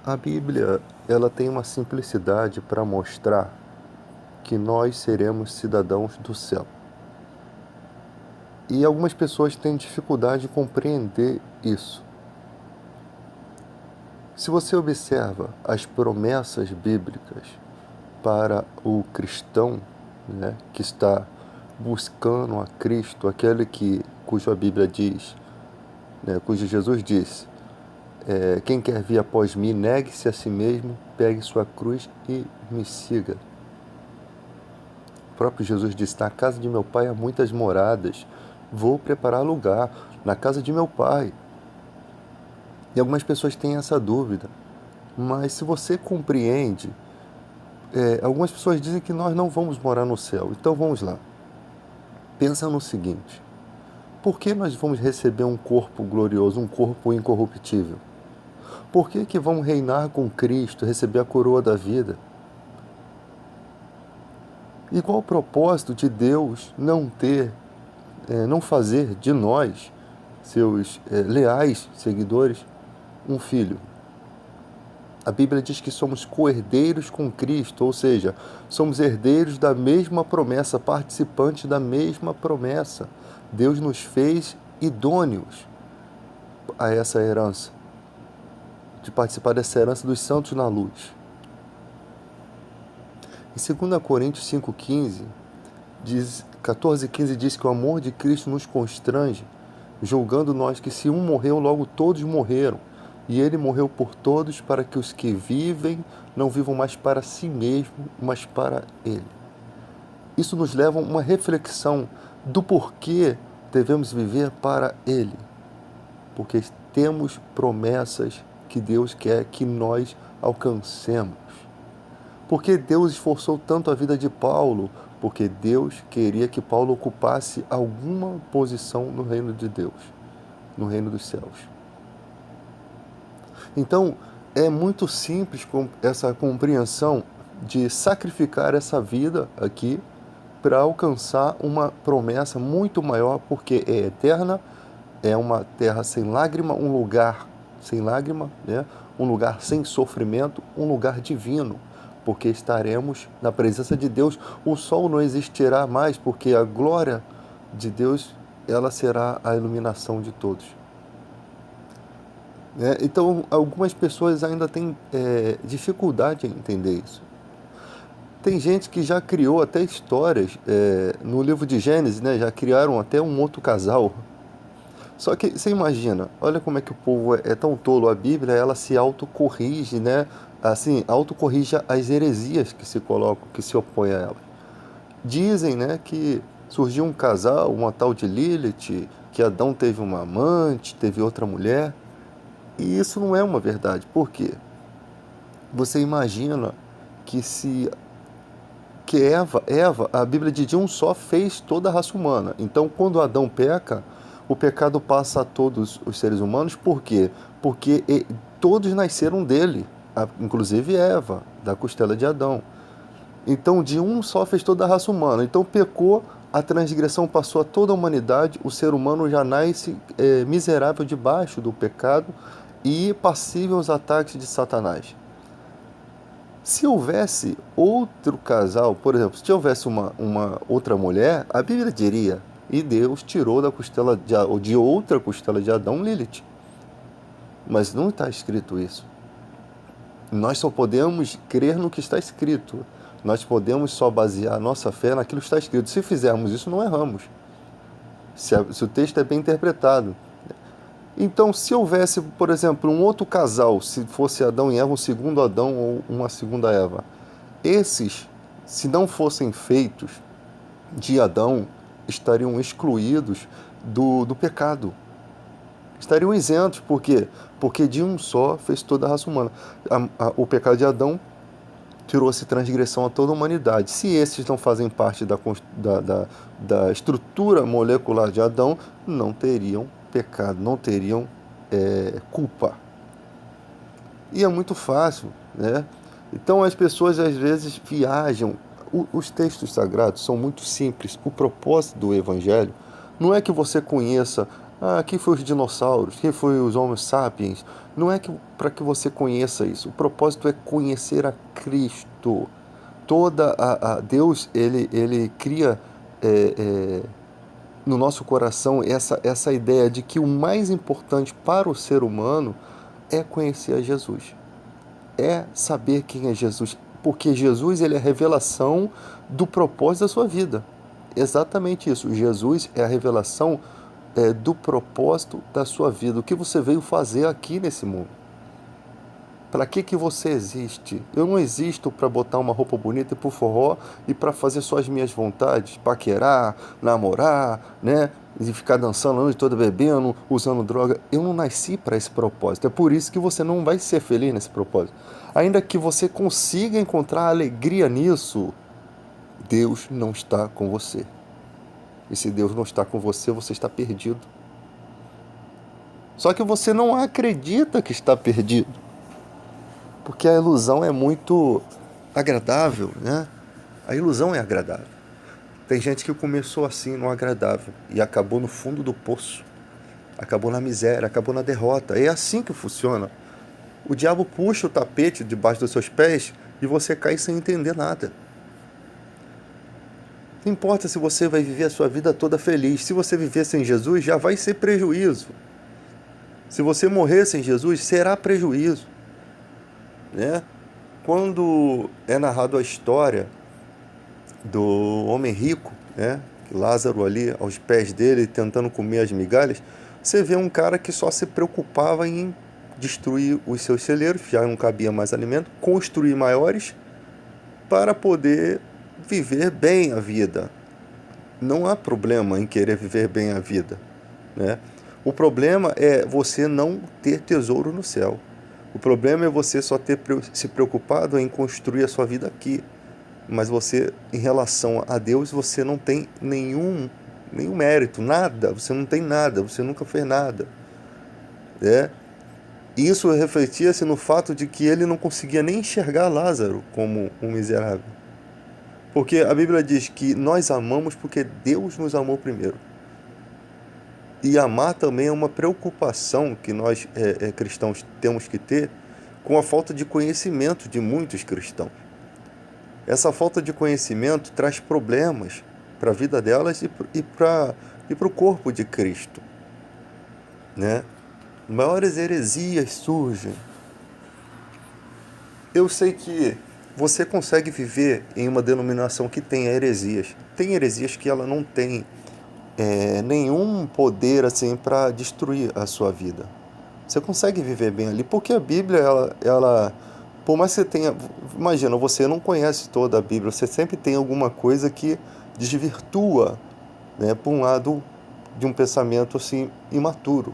A Bíblia, ela tem uma simplicidade para mostrar que nós seremos cidadãos do céu. E algumas pessoas têm dificuldade de compreender isso. Se você observa as promessas bíblicas para o cristão, né, que está buscando a Cristo, aquele cuja a Bíblia diz, né, cujo Jesus disse, quem quer vir após mim, negue-se a si mesmo, pegue sua cruz e me siga. O próprio Jesus disse, na casa de meu pai há muitas moradas, vou preparar lugar na casa de meu pai. E algumas pessoas têm essa dúvida, mas se você compreende, algumas pessoas dizem que nós não vamos morar no céu, então vamos lá. Pensa no seguinte, por que nós vamos receber um corpo glorioso, um corpo incorruptível? Por que vamos reinar com Cristo, receber a coroa da vida? E qual o propósito de Deus não fazer de nós, seus leais seguidores, um filho? A Bíblia diz que somos co-herdeiros com Cristo, ou seja, somos herdeiros da mesma promessa, participantes da mesma promessa. Deus nos fez idôneos a essa herança, de participar dessa herança dos santos na luz. Em 2 Coríntios 5,15, 14,15 diz que o amor de Cristo nos constrange, julgando nós que se um morreu, logo todos morreram. E ele morreu por todos, para que os que vivem não vivam mais para si mesmo, mas para ele. Isso nos leva a uma reflexão do porquê devemos viver para ele. Porque temos promessas que Deus quer que nós alcancemos. Porque Deus esforçou tanto a vida de Paulo? Porque Deus queria que Paulo ocupasse alguma posição no reino de Deus, no reino dos céus. Então, é muito simples essa compreensão de sacrificar essa vida aqui para alcançar uma promessa muito maior, porque é eterna, é uma terra sem lágrima, um lugar sem lágrima, né? Um lugar sem sofrimento, um lugar divino, porque estaremos na presença de Deus. O sol não existirá mais, porque a glória de Deus, ela será a iluminação de todos. Então, algumas pessoas ainda têm dificuldade em entender isso. Tem gente que já criou até histórias, no livro de Gênesis, né, já criaram até um outro casal. Só que você imagina, olha como é que o povo é tão tolo. A Bíblia, ela se autocorrige, né? Assim, autocorrige as heresias que se colocam, que se opõem a ela. Dizem, né, que surgiu um casal, uma tal de Lilith, que Adão teve uma amante, teve outra mulher. E isso não é uma verdade. Por quê? Você imagina que Eva, a Bíblia diz, de um só fez toda a raça humana. Então, quando Adão peca, o pecado passa a todos os seres humanos. Por quê? Porque todos nasceram dele, inclusive Eva, da costela de Adão. Então, de um só fez toda a raça humana. Então, pecou, a transgressão passou a toda a humanidade, o ser humano já nasce miserável debaixo do pecado e passível aos ataques de Satanás. Se houvesse outro casal, por exemplo, se houvesse uma outra mulher, a Bíblia diria, e Deus tirou da costela de outra costela de Adão Lilith. Mas não está escrito isso. Nós só podemos crer no que está escrito. Nós podemos só basear a nossa fé naquilo que está escrito. Se fizermos isso, não erramos. Se o texto é bem interpretado. Então, se houvesse, por exemplo, um outro casal, se fosse Adão e Eva, um segundo Adão ou uma segunda Eva, esses, se não fossem feitos de Adão, estariam excluídos do pecado. Estariam isentos. Por quê? Porque de um só fez toda a raça humana. O pecado de Adão trouxe transgressão a toda a humanidade. Se esses não fazem parte da estrutura molecular de Adão, não teriam pecado, não teriam culpa. E é muito fácil, né? Então as pessoas às vezes viajam. Os textos sagrados são muito simples. O propósito do Evangelho não é que você conheça quem foi os dinossauros? Quem foi os Homo sapiens? Não é para que você conheça isso. O propósito é conhecer a Cristo. Deus, ele cria no nosso coração essa ideia de que o mais importante para o ser humano é conhecer a Jesus. É saber quem é Jesus. Porque Jesus, ele é a revelação do propósito da sua vida. Exatamente isso. Jesus é a revelação do propósito da sua vida. O que você veio fazer aqui nesse mundo. Para que você existe? Eu não existo para botar uma roupa bonita e pro forró e para fazer só as minhas vontades, paquerar, namorar, né? E ficar dançando a noite toda, bebendo, usando droga. Eu não nasci para esse propósito. É por isso que você não vai ser feliz nesse propósito. Ainda que você consiga encontrar alegria nisso, Deus não está com você. E se Deus não está com você, você está perdido. Só que você não acredita que está perdido. Porque a ilusão é muito agradável, né? A ilusão é agradável. Tem gente que começou assim no agradável e acabou no fundo do poço. Acabou na miséria, acabou na derrota. É assim que funciona. O diabo puxa o tapete debaixo dos seus pés e você cai sem entender nada. Não importa se você vai viver a sua vida toda feliz. Se você viver sem Jesus, já vai ser prejuízo. Se você morrer sem Jesus, será prejuízo. Né? Quando é narrado a história do homem rico, né? Lázaro ali aos pés dele tentando comer as migalhas, você vê um cara que só se preocupava em destruir os seus celeiros, já não cabia mais alimento, construir maiores para poder viver bem a vida. Não há problema em querer viver bem a vida, né? O problema é você não ter tesouro no céu. O problema é você só ter se preocupado em construir a sua vida aqui. Mas você, em relação a Deus, você não tem nenhum mérito, nada. Você não tem nada, você nunca fez nada. Isso refletia-se no fato de que ele não conseguia nem enxergar Lázaro como um miserável. Porque a Bíblia diz que nós amamos porque Deus nos amou primeiro. E amar também é uma preocupação que nós cristãos temos que ter com a falta de conhecimento de muitos cristãos. Essa falta de conhecimento traz problemas para a vida delas e para o corpo de Cristo. Né? Maiores heresias surgem. Eu sei que você consegue viver em uma denominação que tenha heresias. Tem heresias que ela não tem nenhum poder assim para destruir a sua vida. Você consegue viver bem ali, porque a Bíblia, ela por mais que você tenha, imagina, você não conhece toda a Bíblia, você sempre tem alguma coisa que desvirtua, né, por um lado de um pensamento assim imaturo.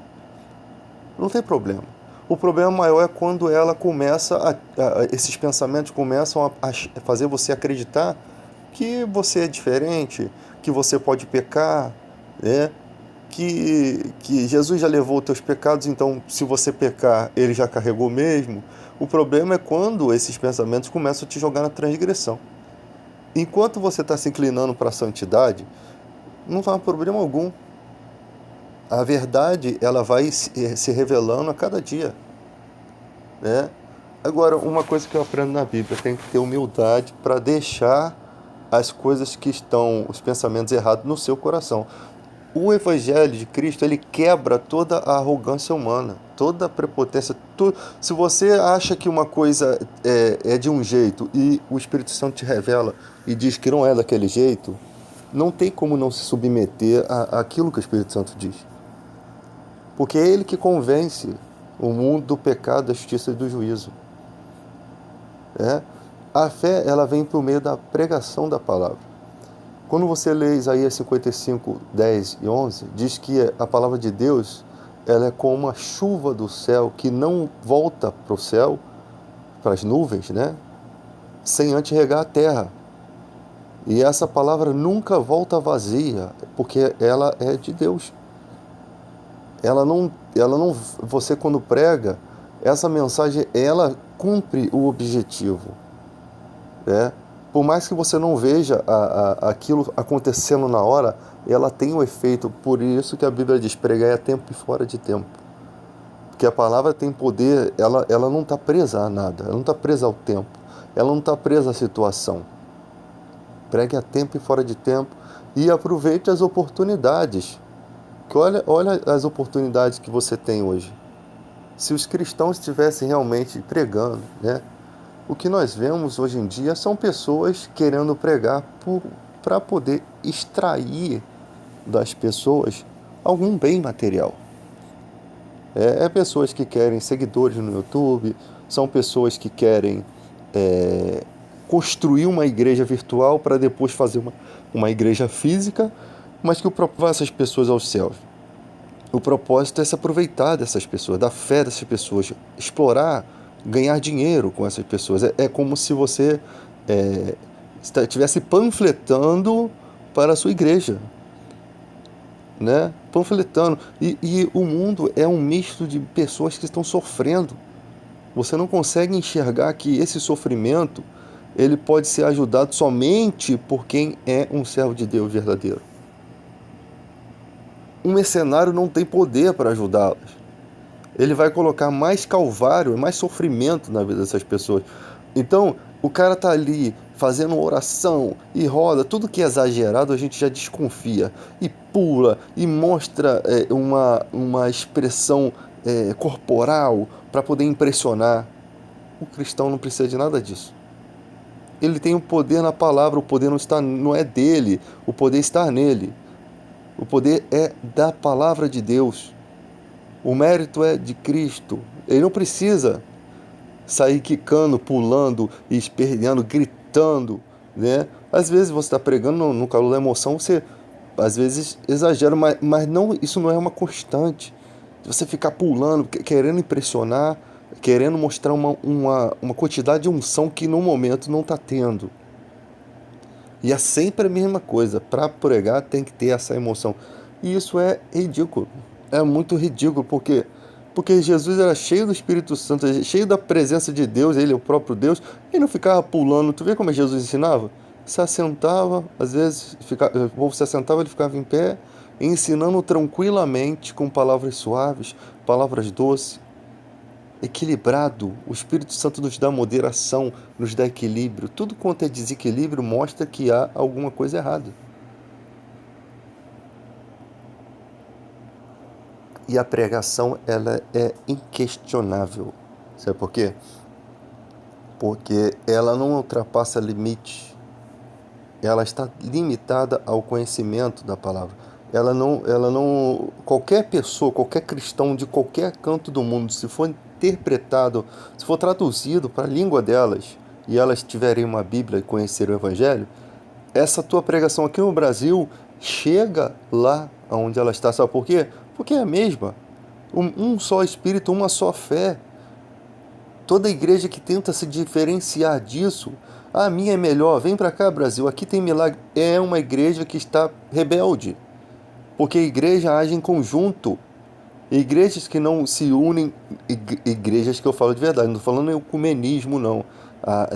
Não tem problema. O problema maior é quando ela começa esses pensamentos começam a fazer você acreditar que você é diferente, que você pode pecar, né? Que Jesus já levou os teus pecados, então se você pecar, ele já carregou mesmo. O problema é quando esses pensamentos começam a te jogar na transgressão. Enquanto você está se inclinando para a santidade, não há problema algum. A verdade, ela vai se revelando a cada dia. Né? Agora, uma coisa que eu aprendo na Bíblia, tem que ter humildade para deixar as coisas que estão, os pensamentos errados no seu coração. O Evangelho de Cristo, ele quebra toda a arrogância humana, toda a prepotência. Se você acha que uma coisa é de um jeito e o Espírito Santo te revela e diz que não é daquele jeito, não tem como não se submeter àquilo que o Espírito Santo diz. Porque é ele que convence o mundo do pecado, da justiça e do juízo. A fé, ela vem por meio da pregação da palavra. Quando você lê Isaías 55, 10 e 11, diz que a palavra de Deus, ela é como uma chuva do céu que não volta para o céu, para as nuvens, né? Sem antes regar a terra. E essa palavra nunca volta vazia, porque ela é de Deus. Você quando prega, essa mensagem, ela cumpre o objetivo. Por mais que você não veja aquilo acontecendo na hora, ela tem um efeito. Por isso que a Bíblia diz: pregai a tempo e fora de tempo. Porque a palavra tem poder, ela não está presa a nada, ela não está presa ao tempo, ela não está presa à situação. Pregue a tempo e fora de tempo e aproveite as oportunidades. Que olha as oportunidades que você tem hoje. Se os cristãos estivessem realmente pregando, né? O que nós vemos hoje em dia são pessoas querendo pregar para poder extrair das pessoas algum bem material. É pessoas que querem seguidores no YouTube, são pessoas que querem construir uma igreja virtual para depois fazer uma igreja física, mas que o propósito essas pessoas aos céus. O propósito é se aproveitar dessas pessoas, da fé dessas pessoas, explorar, ganhar dinheiro com essas pessoas. É como se você estivesse panfletando para a sua igreja, né? Panfletando. E o mundo é um misto de pessoas que estão sofrendo. Você não consegue enxergar que esse sofrimento ele pode ser ajudado somente por quem é um servo de Deus verdadeiro. Um mercenário não tem poder para ajudá-las. Ele vai colocar mais calvário, mais sofrimento na vida dessas pessoas. Então, o cara tá ali fazendo oração e roda, tudo que é exagerado a gente já desconfia. E pula, e mostra uma expressão corporal para poder impressionar. O cristão não precisa de nada disso. Ele tem o poder na palavra, o poder não é dele, o poder está nele. O poder é da palavra de Deus. O mérito é de Cristo. Ele não precisa sair quicando, pulando, esperneando, gritando, né? Às vezes você está pregando no calor da emoção, você às vezes exagera, mas não, isso não é uma constante. Você ficar pulando, querendo impressionar, querendo mostrar uma quantidade de unção que no momento não está tendo. E é sempre a mesma coisa. Para pregar tem que ter essa emoção. E isso é ridículo. É muito ridículo, porque Jesus era cheio do Espírito Santo, cheio da presença de Deus, ele é o próprio Deus, e não ficava pulando. Tu vê como Jesus ensinava? Se assentava, às vezes o povo se assentava, ele ficava em pé, ensinando tranquilamente, com palavras suaves, palavras doces, equilibrado. O Espírito Santo nos dá moderação, nos dá equilíbrio. Tudo quanto é desequilíbrio mostra que há alguma coisa errada. E a pregação, ela é inquestionável. Sabe por quê? Porque ela não ultrapassa limite. Ela está limitada ao conhecimento da palavra. Qualquer pessoa, qualquer cristão de qualquer canto do mundo, se for interpretado, se for traduzido para a língua delas, e elas tiverem uma Bíblia e conhecerem o Evangelho, essa tua pregação aqui no Brasil chega lá onde ela está. Sabe por quê? Porque é a mesma. Um só Espírito, uma só fé. Toda igreja que tenta se diferenciar disso, a minha é melhor, vem para cá, Brasil, aqui tem milagre, é uma igreja que está rebelde. Porque a igreja age em conjunto. Igrejas que não se unem, igrejas que eu falo de verdade, não estou falando ecumenismo, não. A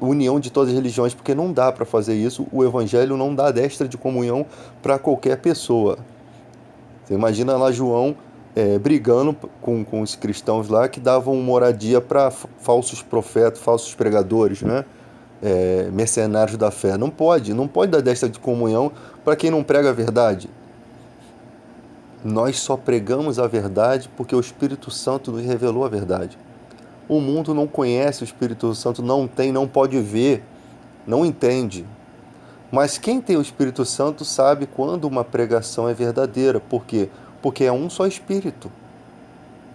união de todas as religiões, porque não dá para fazer isso. O evangelho não dá destra de comunhão para qualquer pessoa. Você imagina lá João brigando com os cristãos lá que davam moradia para falsos profetas, falsos pregadores, né? Mercenários da fé. Não pode dar destra de comunhão para quem não prega a verdade. Nós só pregamos a verdade porque o Espírito Santo nos revelou a verdade. O mundo não conhece o Espírito Santo, não pode ver, não entende. Mas quem tem o Espírito Santo sabe quando uma pregação é verdadeira. Por quê? Porque é um só Espírito,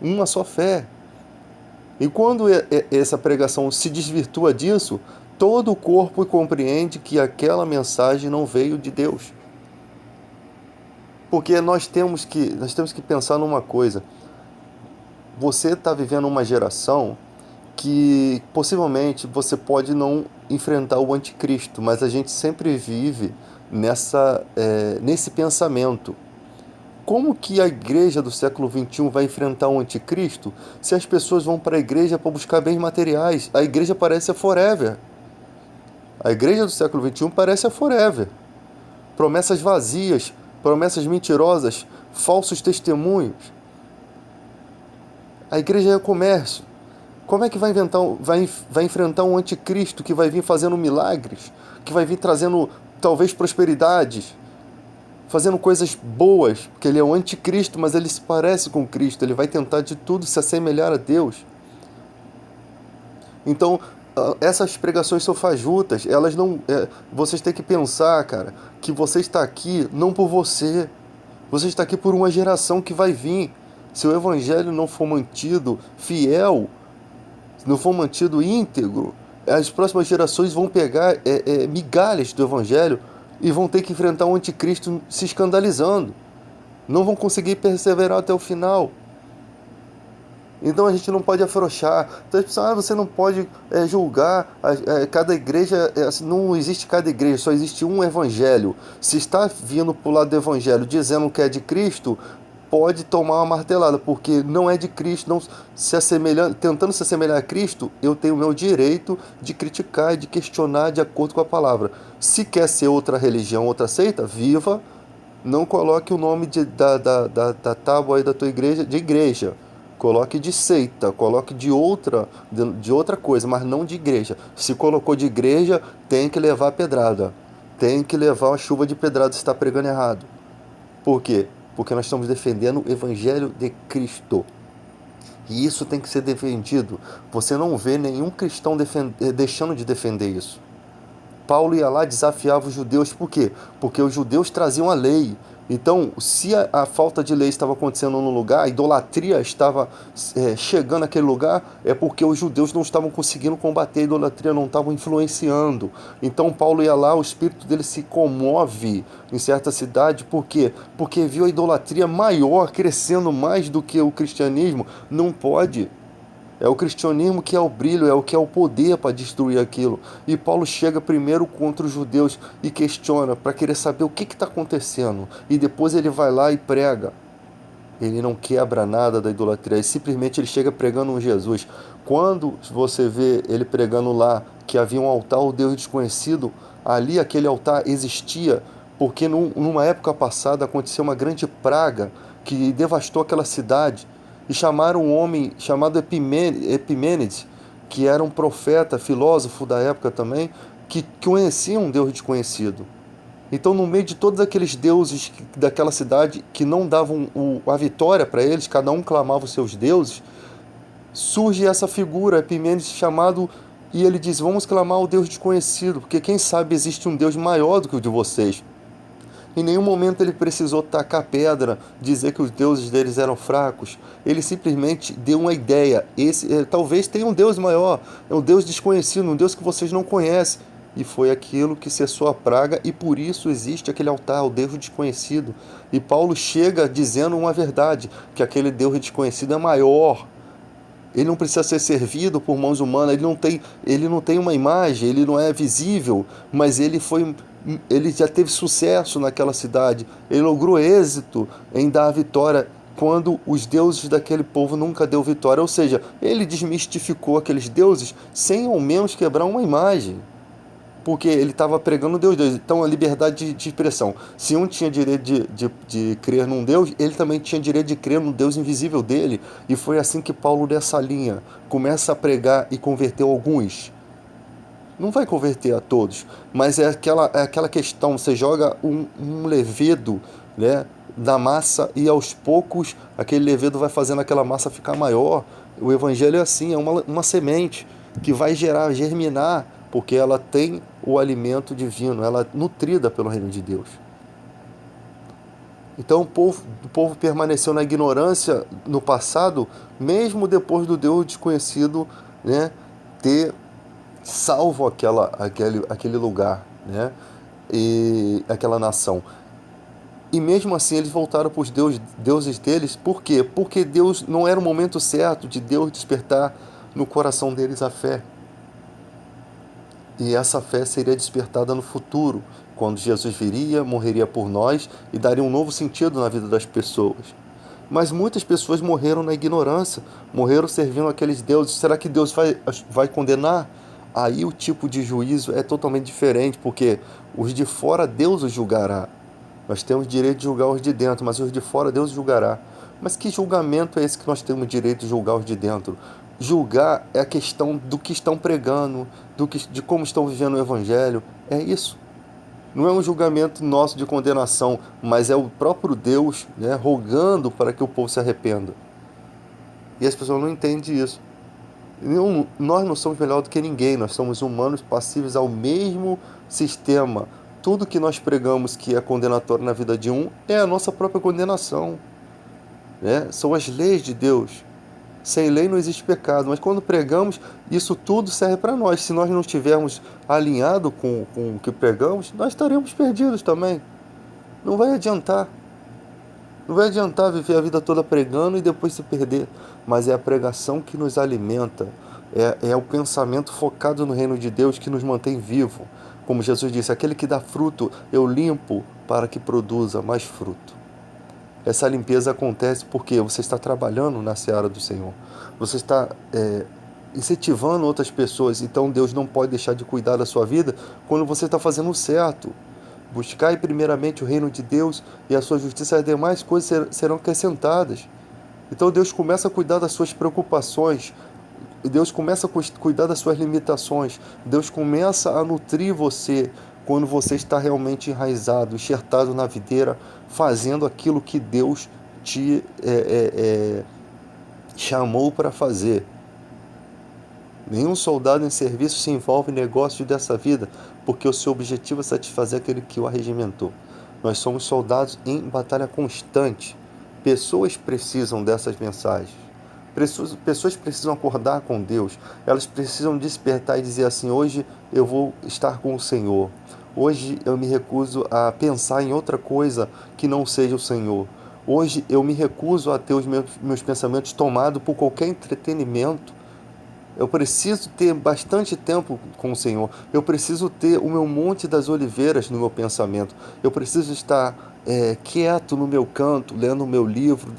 uma só fé. E quando essa pregação se desvirtua disso, todo o corpo compreende que aquela mensagem não veio de Deus. Porque nós temos que pensar numa coisa. Você está vivendo uma geração que possivelmente você pode não enfrentar o anticristo, mas a gente sempre vive nesse pensamento. Como que a igreja do século XXI vai enfrentar o anticristo se as pessoas vão para a igreja para buscar bens materiais? A igreja parece a forever. A igreja do século XXI parece a Forever. Promessas vazias, promessas mentirosas, falsos testemunhos. A igreja é comércio. Como é que vai enfrentar um anticristo que vai vir fazendo milagres, que vai vir trazendo talvez prosperidades, fazendo coisas boas, porque ele é o anticristo, mas ele se parece com Cristo, ele vai tentar de tudo se assemelhar a Deus. Então, essas pregações são fajutas, elas não... vocês têm que pensar, cara, que você está aqui não por você, você está aqui por uma geração que vai vir. Se o evangelho não for mantido fiel, não for mantido íntegro, as próximas gerações vão pegar migalhas do evangelho e vão ter que enfrentar o anticristo se escandalizando. Não vão conseguir perseverar até o final. Então a gente não pode afrouxar. Então as pessoas, você não pode julgar cada igreja. Não existe cada igreja, só existe um evangelho. Se está vindo para o lado do evangelho dizendo que é de Cristo, pode tomar uma martelada, porque não é de Cristo, não se assemelhando, tentando se assemelhar a Cristo, eu tenho o meu direito de criticar e de questionar de acordo com a palavra. Se quer ser outra religião, outra seita, viva, não coloque o nome da tábua aí da tua igreja de igreja. Coloque de seita, coloque de outra coisa, mas não de igreja. Se colocou de igreja, tem que levar a pedrada. Tem que levar a chuva de pedrada se está pregando errado. Por quê? Porque nós estamos defendendo o Evangelho de Cristo. E isso tem que ser defendido. Você não vê nenhum cristão deixando de defender isso. Paulo ia lá, desafiava os judeus. Por quê? Porque os judeus traziam a lei. Então, se a falta de lei estava acontecendo no lugar, a idolatria estava chegando naquele lugar, é porque os judeus não estavam conseguindo combater a idolatria, não estavam influenciando. Então, Paulo ia lá, o espírito dele se comove em certa cidade. Por quê? Porque viu a idolatria maior, crescendo mais do que o cristianismo. Não pode. É o cristianismo que é o brilho, é o que é o poder para destruir aquilo. E Paulo chega primeiro contra os judeus e questiona para querer saber o que está acontecendo. E depois ele vai lá e prega. Ele não quebra nada da idolatria, e simplesmente ele chega pregando um Jesus. Quando você vê ele pregando lá que havia um altar ao Deus desconhecido, ali aquele altar existia, porque numa época passada aconteceu uma grande praga que devastou aquela cidade. E chamaram um homem chamado Epimênides, que era um profeta, filósofo da época também, que conhecia um Deus desconhecido. Então, no meio de todos aqueles deuses daquela cidade que não davam a vitória para eles, cada um clamava os seus deuses, surge essa figura, Epimênides, chamado, e ele diz: vamos clamar ao Deus desconhecido, porque quem sabe existe um Deus maior do que o de vocês. Em nenhum momento ele precisou tacar pedra, dizer que os deuses deles eram fracos. Ele simplesmente deu uma ideia. Talvez tenha um Deus maior, é um Deus desconhecido, um Deus que vocês não conhecem. E foi aquilo que cessou a praga, e por isso existe aquele altar, o Deus desconhecido. E Paulo chega dizendo uma verdade, que aquele Deus desconhecido é maior. Ele não precisa ser servido por mãos humanas, ele não tem uma imagem, ele não é visível, mas ele já teve sucesso naquela cidade, ele logrou êxito em dar a vitória quando os deuses daquele povo nunca deu vitória, ou seja, ele desmistificou aqueles deuses sem ao menos quebrar uma imagem, porque ele estava pregando Deus. Então a liberdade de expressão, se um tinha direito de crer num Deus, ele também tinha direito de crer no Deus invisível dele, e foi assim que Paulo, dessa linha, começa a pregar e converteu alguns. Não vai converter a todos, mas é aquela questão, você joga um levedo, né, da massa, e aos poucos aquele levedo vai fazendo aquela massa ficar maior. O evangelho é assim, é uma semente que vai germinar, porque ela tem o alimento divino, ela é nutrida pelo reino de Deus. Então o povo permaneceu na ignorância no passado, mesmo depois do Deus desconhecido, né, ter salvo aquele lugar, né, e aquela nação. E mesmo assim eles voltaram para os deuses deles. Por quê? Porque Deus não era o momento certo de Deus despertar no coração deles a fé. E essa fé seria despertada no futuro, quando Jesus viria, morreria por nós e daria um novo sentido na vida das pessoas. Mas muitas pessoas morreram na ignorância, morreram servindo aqueles deuses. Será que Deus vai condenar aí o tipo de juízo é totalmente diferente, porque os de fora Deus os julgará. Nós temos direito de julgar os de dentro, mas os de fora Deus julgará. Mas que julgamento é esse que nós temos direito de julgar os de dentro? Julgar é a questão do que estão pregando, de como estão vivendo o Evangelho. É isso. Não é um julgamento nosso de condenação, mas é o próprio Deus, né, rogando para que o povo se arrependa. E as pessoas não entendem isso. Nós não somos melhor do que ninguém, nós somos humanos passíveis ao mesmo sistema. Tudo que nós pregamos que é condenatório na vida de um é a nossa própria condenação, né? São as leis de Deus. Sem lei não existe pecado, mas quando pregamos, isso tudo serve para nós. Se nós não estivermos alinhados com o que pregamos, nós estaremos perdidos também. Não vai adiantar. Não vai adiantar viver a vida toda pregando e depois se perder. Mas é a pregação que nos alimenta. É o pensamento focado no reino de Deus que nos mantém vivo. Como Jesus disse, aquele que dá fruto, eu limpo para que produza mais fruto. Essa limpeza acontece porque você está trabalhando na seara do Senhor. Você está incentivando outras pessoas. Então Deus não pode deixar de cuidar da sua vida quando você está fazendo o certo. Buscai primeiramente o reino de Deus e a sua justiça, e as demais coisas serão acrescentadas. Então Deus começa a cuidar das suas preocupações, Deus começa a cuidar das suas limitações, Deus começa a nutrir você quando você está realmente enraizado, enxertado na videira, fazendo aquilo que Deus te chamou para fazer. Nenhum soldado em serviço se envolve em negócios dessa vida, porque o seu objetivo é satisfazer aquele que o arregimentou. Nós somos soldados em batalha constante. Pessoas precisam dessas mensagens. Pessoas precisam acordar com Deus. Elas precisam despertar e dizer assim: hoje eu vou estar com o Senhor. Hoje eu me recuso a pensar em outra coisa que não seja o Senhor. Hoje eu me recuso a ter os meus pensamentos tomados por qualquer entretenimento. Eu preciso ter bastante tempo com o Senhor. Eu preciso ter o meu monte das oliveiras no meu pensamento. Eu preciso estar quieto no meu canto, lendo o meu livro,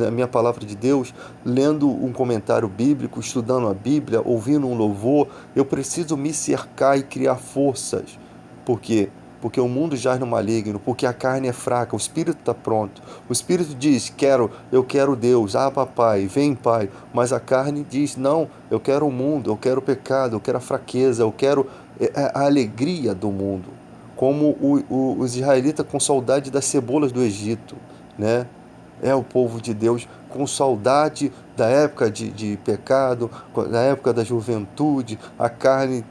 a minha palavra de Deus, lendo um comentário bíblico, estudando a Bíblia, ouvindo um louvor. Eu preciso me cercar e criar forças. Por quê? Porque o mundo jaz no maligno, porque a carne é fraca, o espírito está pronto. O espírito diz, eu quero Deus, papai, vem pai. Mas a carne diz, não, eu quero o mundo, eu quero o pecado, eu quero a fraqueza, eu quero a alegria do mundo. Como os israelitas com saudade das cebolas do Egito, né? É o povo de Deus com saudade da época de pecado, da época da juventude, a carne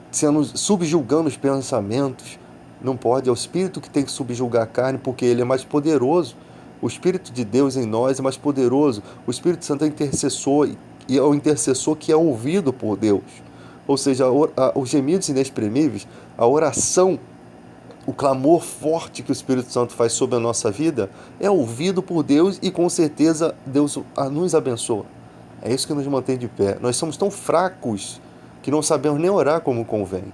sendo subjugando os pensamentos. Não pode, é o Espírito que tem que subjugar a carne, porque ele é mais poderoso. O Espírito de Deus em nós é mais poderoso. O Espírito Santo é intercessor, e é o intercessor que é ouvido por Deus. Ou seja, os gemidos inexprimíveis, a oração, o clamor forte que o Espírito Santo faz sobre a nossa vida é ouvido por Deus, e com certeza Deus nos abençoa. É isso que nos mantém de pé. Nós somos tão fracos que não sabemos nem orar como convém.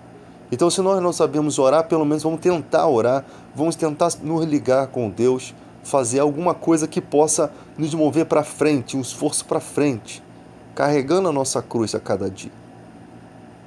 Então, se nós não sabemos orar, pelo menos vamos tentar orar, vamos tentar nos ligar com Deus, fazer alguma coisa que possa nos mover para frente, um esforço para frente, carregando a nossa cruz a cada dia.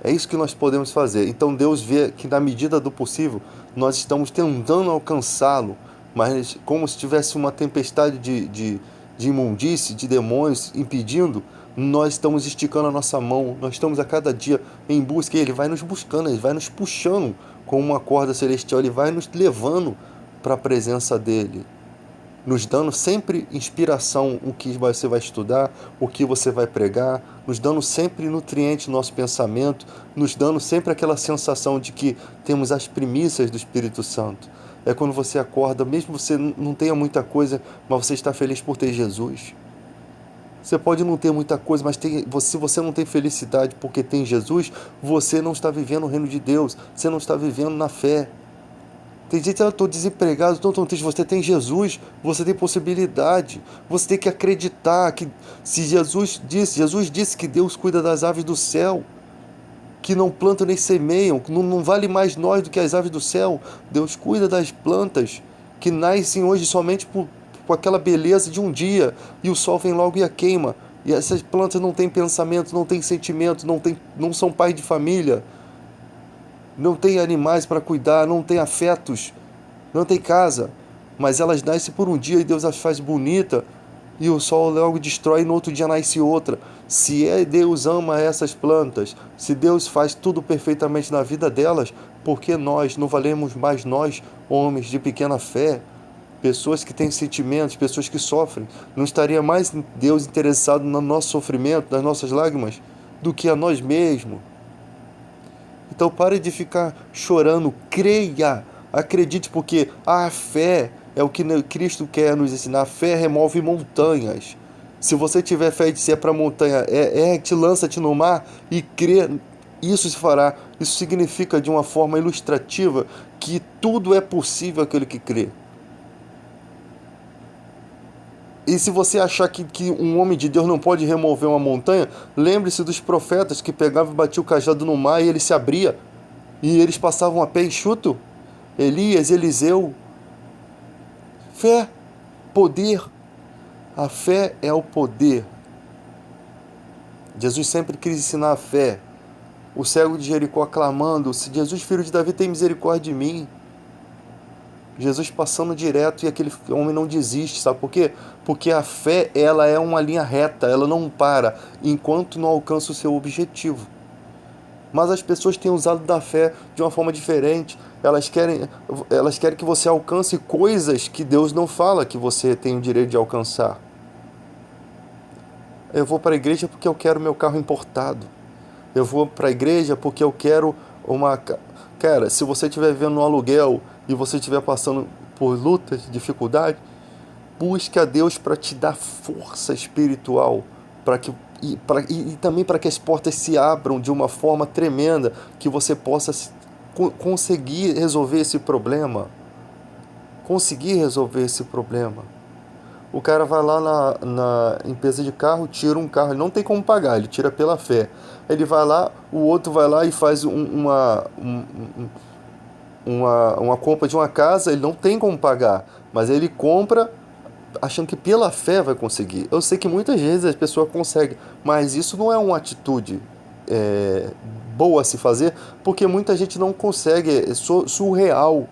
É isso que nós podemos fazer. Então Deus vê que na medida do possível nós estamos tentando alcançá-lo, mas como se tivesse uma tempestade de imundície, de demônios impedindo, nós estamos esticando a nossa mão, nós estamos a cada dia em busca, e Ele vai nos buscando, Ele vai nos puxando com uma corda celestial, Ele vai nos levando para a presença dEle, nos dando sempre inspiração, o que você vai estudar, o que você vai pregar, nos dando sempre nutriente no nosso pensamento, nos dando sempre aquela sensação de que temos as primícias do Espírito Santo. É quando você acorda, mesmo você não tenha muita coisa, mas você está feliz por ter Jesus. Você pode não ter muita coisa, mas se você não tem felicidade porque tem Jesus, você não está vivendo o reino de Deus, você não está vivendo na fé. Tem gente que eu estou desempregado, estou tão triste. Você tem Jesus, você tem possibilidade. Você tem que acreditar que se Jesus disse que Deus cuida das aves do céu, que não plantam nem semeiam, não vale mais nós do que as aves do céu. Deus cuida das plantas que nascem hoje somente por aquela beleza de um dia, e o sol vem logo e a queima. E essas plantas não têm pensamento, não têm sentimento, não são pais de família, não têm animais para cuidar, não têm afetos, não têm casa. Mas elas nascem por um dia e Deus as faz bonita e o sol logo destrói e no outro dia nasce outra. Se Deus ama essas plantas, se Deus faz tudo perfeitamente na vida delas, por que nós não valemos mais nós, homens de pequena fé? Pessoas que têm sentimentos, pessoas que sofrem. Não estaria mais Deus interessado no nosso sofrimento, nas nossas lágrimas, do que a nós mesmos? Então pare de ficar chorando, creia, acredite, porque a fé é o que Cristo quer nos ensinar. A fé remove montanhas. Se você tiver fé de ser para a montanha, te lança-te no mar e crê, isso se fará. Isso significa de uma forma ilustrativa que tudo é possível àquele que crê. E se você achar que um homem de Deus não pode remover uma montanha, lembre-se dos profetas que pegavam e batiam o cajado no mar e ele se abria. E eles passavam a pé enxuto. Elias, Eliseu. Fé, poder. A fé é o poder. Jesus sempre quis ensinar a fé. O cego de Jericó clamando: "Se Jesus, filho de Davi, tem misericórdia de mim." Jesus passando direto e aquele homem não desiste, sabe por quê? Porque a fé, ela é uma linha reta, ela não para enquanto não alcança o seu objetivo. Mas as pessoas têm usado da fé de uma forma diferente. Elas querem que você alcance coisas que Deus não fala que você tem o direito de alcançar. Eu vou para a igreja porque eu quero meu carro importado. Eu vou para a igreja porque eu quero uma... Cara, se você estiver vivendo no aluguel e você estiver passando por lutas, dificuldade, busque a Deus para te dar força espiritual, e também para que as portas se abram de uma forma tremenda, que você possa conseguir resolver esse problema. Conseguir resolver esse problema. O cara vai lá na empresa de carro, tira um carro, ele não tem como pagar, ele tira pela fé. Ele vai lá, o outro vai lá e faz uma compra de uma casa, ele não tem como pagar, mas ele compra achando que pela fé vai conseguir. Eu sei que muitas vezes as pessoas conseguem, mas isso não é uma atitude boa a se fazer, porque muita gente não consegue, é surreal.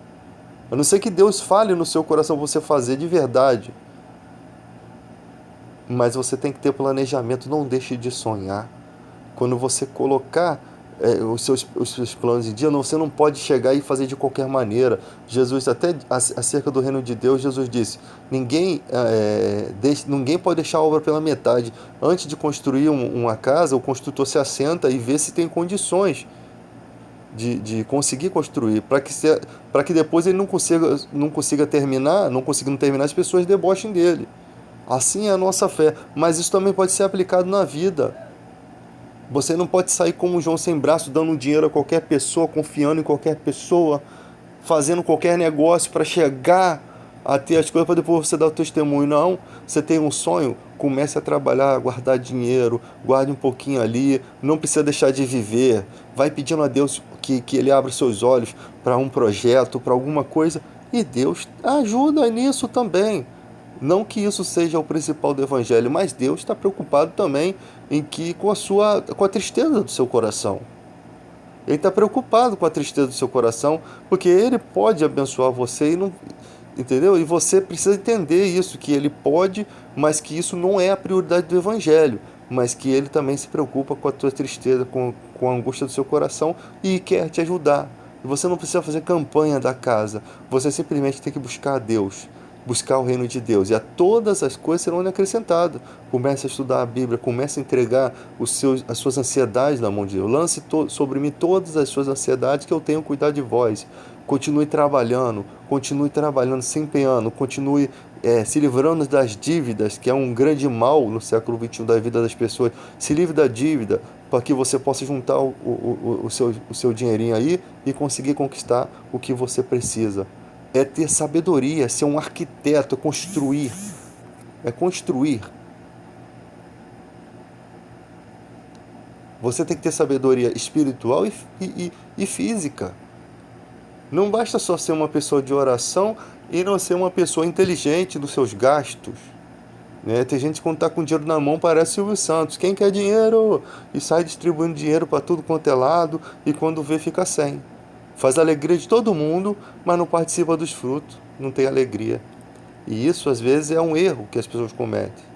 A não ser que Deus fale no seu coração você fazer de verdade. Mas você tem que ter planejamento, não deixe de sonhar. Quando você colocar os seus planos em dia, você não pode chegar e fazer de qualquer maneira. Jesus, até acerca do reino de Deus, Jesus disse: ninguém pode deixar a obra pela metade. Antes de construir uma casa, o construtor se assenta e vê se tem condições de conseguir construir, para que depois ele não consiga terminar, não conseguindo terminar, as pessoas debochem dele. Assim é a nossa fé, mas isso também pode ser aplicado na vida. Você não pode sair como João sem braço, dando dinheiro a qualquer pessoa, confiando em qualquer pessoa, fazendo qualquer negócio para chegar a ter as coisas para depois você dar o testemunho. Não, você tem um sonho, comece a trabalhar, guardar dinheiro, guarde um pouquinho ali, não precisa deixar de viver. Vai pedindo a Deus que Ele abra seus olhos para um projeto, para alguma coisa, e Deus ajuda nisso também. Não que isso seja o principal do evangelho, mas Deus está preocupado também com a tristeza do seu coração. Ele está preocupado com a tristeza do seu coração, porque Ele pode abençoar você, entendeu? E você precisa entender isso, que Ele pode, mas que isso não é a prioridade do evangelho, mas que Ele também se preocupa com a tua tristeza, com a angústia do seu coração e quer te ajudar. E você não precisa fazer campanha da casa, você simplesmente tem que buscar a Deus. Buscar o reino de Deus, e a todas as coisas serão acrescentadas. Comece a estudar a Bíblia, comece a entregar as suas ansiedades na mão de Deus. Lance sobre mim todas as suas ansiedades, que eu tenho cuidado de vós. Continue trabalhando se empenhando, continue se livrando das dívidas, que é um grande mal no século XXI da vida das pessoas. Se livre da dívida, para que você possa juntar o seu dinheirinho aí e conseguir conquistar o que você precisa. É ter sabedoria, é ser um arquiteto, é construir. É construir. Você tem que ter sabedoria espiritual e física. Não basta só ser uma pessoa de oração e não ser uma pessoa inteligente nos seus gastos. né? Tem gente que quando tá com dinheiro na mão parece Silvio Santos. Quem quer dinheiro? E sai distribuindo dinheiro para tudo quanto é lado e quando vê fica sem. Faz a alegria de todo mundo, mas não participa dos frutos, não tem alegria. E isso às vezes é um erro que as pessoas cometem.